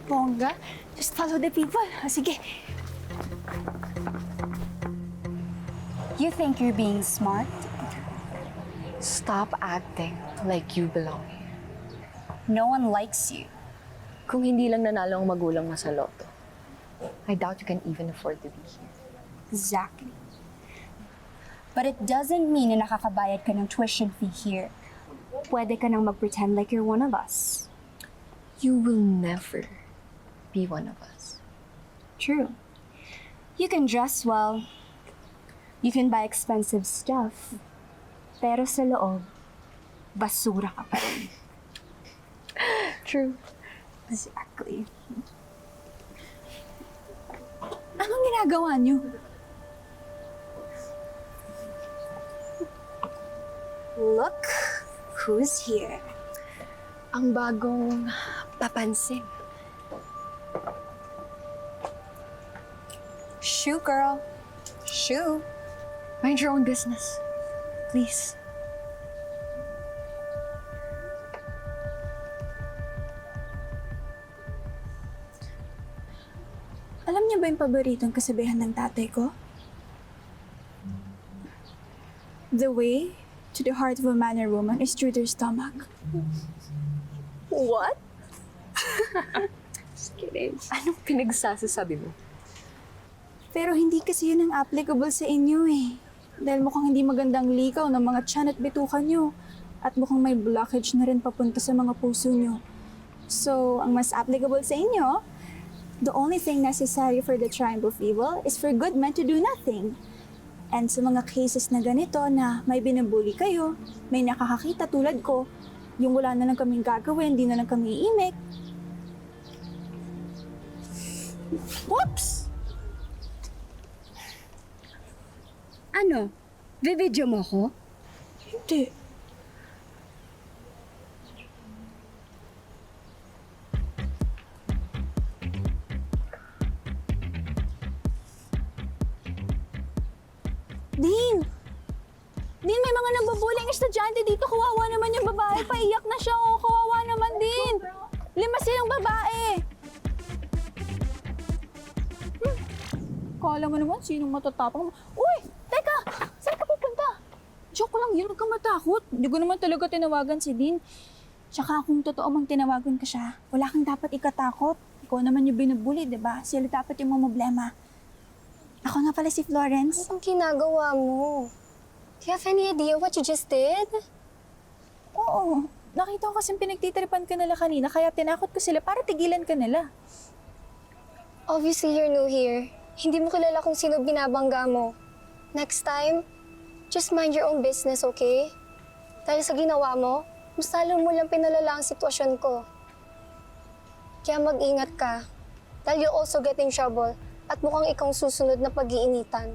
Bongga. Just follow the people. Sige. You think you're being smart? Stop acting like you belong here. No one likes you. Kung hindi lang nanalo ang magulang mo sa loto, I doubt you can even afford to be here. Exactly. But it doesn't mean na nakakabayad ka ng tuition fee here. Pwede ka nang mag-pretend like you're one of us. You will never be one of us. True. You can dress well. You can buy expensive stuff. Pero sa loob, basura ka pa rin. True. Exactly. Anong ginagawa niyo? Look who's here. Ang bagong papansin. Shoo, girl. Shoo. Mind your own business. Please. Alam niyo ba yung paboritong kasabihan ng tatay ko? The way to the heart of a man or woman is through their stomach. What? Just kidding. Anong pinagsasasabi mo? Pero hindi kasi yun ang applicable sa inyo eh. Dahil mukhang hindi magandang likaw ng mga tiyan at bitukan nyo. At mukhang may blockage na rin papunta sa mga puso nyo. So, ang mas applicable sa inyo, the only thing necessary for the triumph of evil is for good men to do nothing. And sa mga cases na ganito na may binubuli kayo, may nakakakita tulad ko, yung wala na lang kaming gagawin, di na lang kami iimik. Whoops! Ano? Bibidyo mo ko? Hindi. Dean! Dean, may mga nambubuling estudyante dito. Kawawa naman yung babae. Paiyak na siya. Oh, kawawa naman, Dean. 5 silang babae. Kala mo naman, sinong matatapang? Uy! Teka! Saan ka pupunta? Joke lang yun. Huwag kang matakot. Hindi ko naman talaga tinawagan si Dean. Tsaka kung totoo mang tinawagan ka siya, wala kang dapat ikatakot. Ikaw naman yung binubuli, di ba? Sila dapat yung problema. Ako nga pala si Florence. Anong ginagawa mo? Do you have any idea what you just did? Oo. Nakita ko kasing pinagtitripan ka nila kanina, kaya tinakot ko sila para tigilan ka nila. Obviously, you're new here. Hindi mo kilala kung sino binabangga mo. Next time, just mind your own business, okay? Dahil sa ginawa mo, mas lalo mo lang pinalala ang sitwasyon ko. Kaya mag-ingat ka. Dahil you'll also get in trouble at mukhang ikaw ang susunod na pag-iinitan.